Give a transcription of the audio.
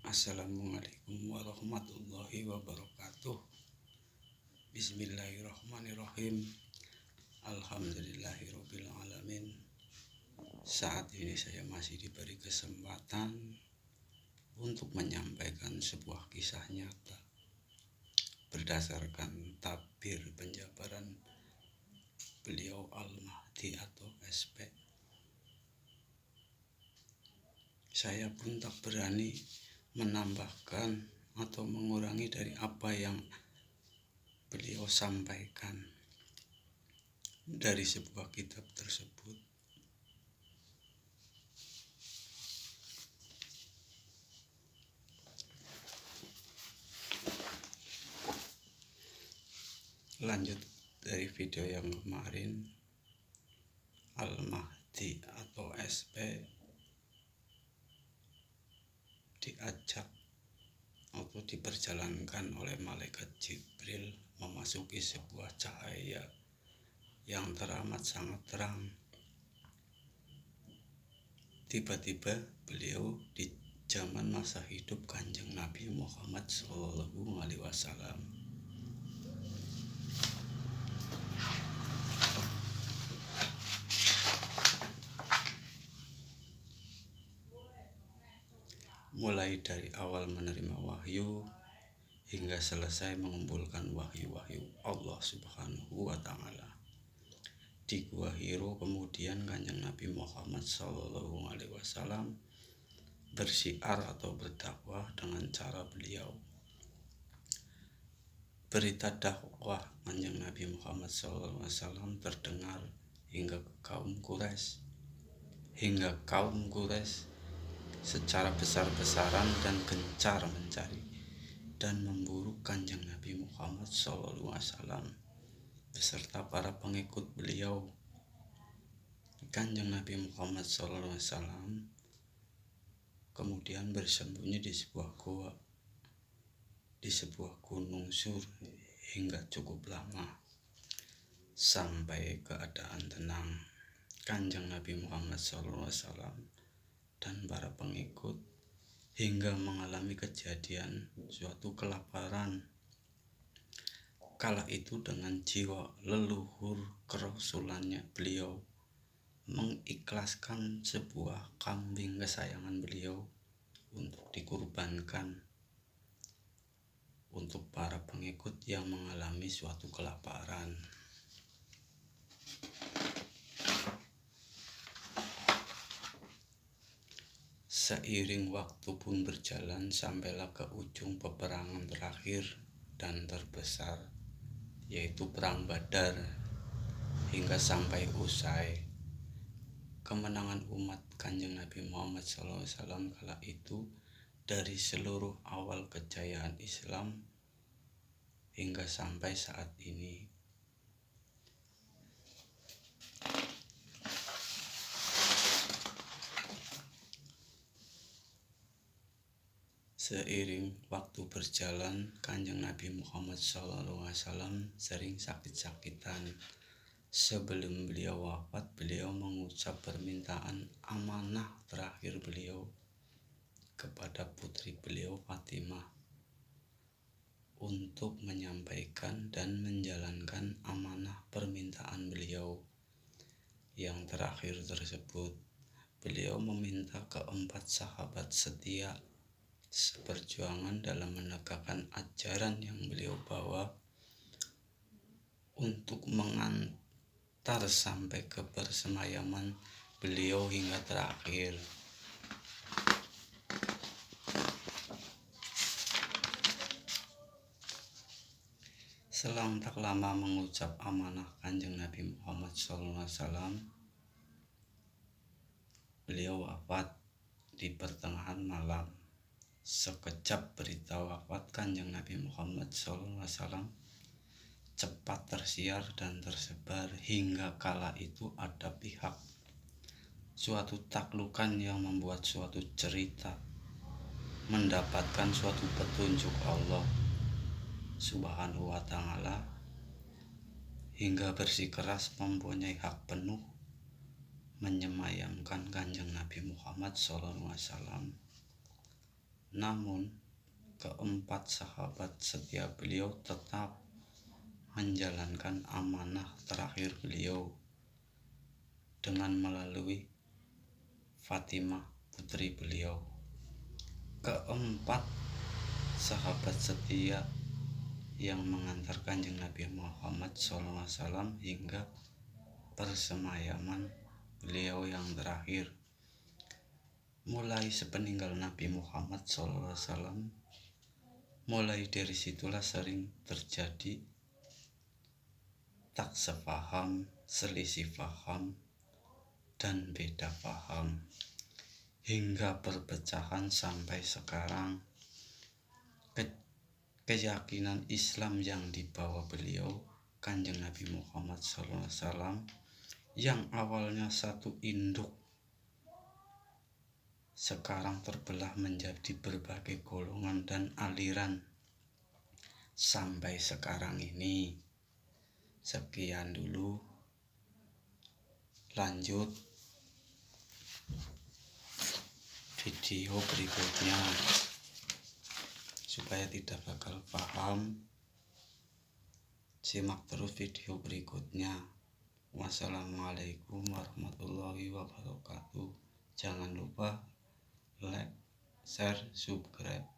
Assalamualaikum warahmatullahi wabarakatuh. Bismillahirrahmanirrahim. Alhamdulillahirabbil alamin. Saat ini saya masih diberi kesempatan untuk menyampaikan sebuah kisah nyata berdasarkan tabir penjabaran beliau Al-Mahdi atau SP. Saya pun tak berani menambahkan atau mengurangi dari apa yang beliau sampaikan dari sebuah kitab tersebut. Lanjut dari video yang kemarin, Al-Mahdi atau SP diajak atau diperjalankan oleh malaikat Jibril memasuki sebuah cahaya yang teramat sangat terang. Tiba-tiba beliau di zaman masa hidup Kanjeng Nabi Muhammad SAW. Mulai dari awal menerima wahyu hingga selesai mengumpulkan wahyu-wahyu Allah Subhanahu wa Ta'ala. Di Gua Hiro kemudian Kanjeng Nabi Muhammad SAW bersiar atau berdakwah dengan cara beliau. Berita dakwah Kanjeng Nabi Muhammad SAW terdengar hingga kaum Quraisy. Secara besar-besaran dan gencar mencari dan memburu Kanjeng Nabi Muhammad SAW beserta para pengikut beliau. Kanjeng Nabi Muhammad SAW kemudian bersembunyi di sebuah gua, di sebuah gunung sur hingga cukup lama sampai keadaan tenang. Kanjeng Nabi Muhammad SAW dan para pengikut hingga mengalami kejadian suatu kelaparan. Kala itu dengan jiwa leluhur kerasulannya beliau mengikhlaskan sebuah kambing kesayangan beliau untuk dikurbankan untuk para pengikut yang mengalami suatu kelaparan. Seiring waktu pun berjalan sampailah ke ujung peperangan terakhir dan terbesar, yaitu Perang Badar, hingga sampai usai. Kemenangan umat Kanjeng Nabi Muhammad SAW kala itu dari seluruh awal kejayaan Islam hingga sampai saat ini. Seiring waktu berjalan, Kanjeng Nabi Muhammad SAW sering sakit-sakitan. Sebelum beliau wafat, beliau mengucap permintaan amanah terakhir beliau kepada putri beliau Fatimah untuk menyampaikan dan menjalankan amanah permintaan beliau. Yang terakhir tersebut, beliau meminta keempat sahabat setia seperjuangan dalam menegakkan ajaran yang beliau bawa untuk mengantar sampai ke persemayaman beliau hingga terakhir. Selang tak lama mengucap amanah Kanjeng Nabi Muhammad SAW, beliau wafat di pertengahan malam. Sekejap berita wafat Kanjeng Nabi Muhammad SAW cepat tersiar dan tersebar hingga kala itu ada pihak suatu taklukan yang membuat suatu cerita mendapatkan suatu petunjuk Allah Subhanahu wa Ta'ala hingga bersikeras mempunyai hak penuh menyemayamkan Kanjeng Nabi Muhammad SAW. Namun keempat sahabat setia beliau tetap menjalankan amanah terakhir beliau dengan melalui Fatimah putri beliau. Keempat sahabat setia yang mengantar Kanjeng Nabi Muhammad SAW hingga persemayaman beliau yang terakhir. Mulai sepeninggal Nabi Muhammad SAW, mulai dari situlah sering terjadi tak sepaham, selisih paham, dan beda paham, hingga perpecahan sampai sekarang. Keyakinan Islam yang dibawa beliau, Kanjeng Nabi Muhammad SAW, yang awalnya satu induk, sekarang terbelah menjadi berbagai golongan dan aliran sampai sekarang ini. Sekian dulu, lanjut video berikutnya. Supaya tidak bakal paham, simak terus video berikutnya. Wassalamualaikum warahmatullahi wabarakatuh. Jangan lupa like, share, subscribe.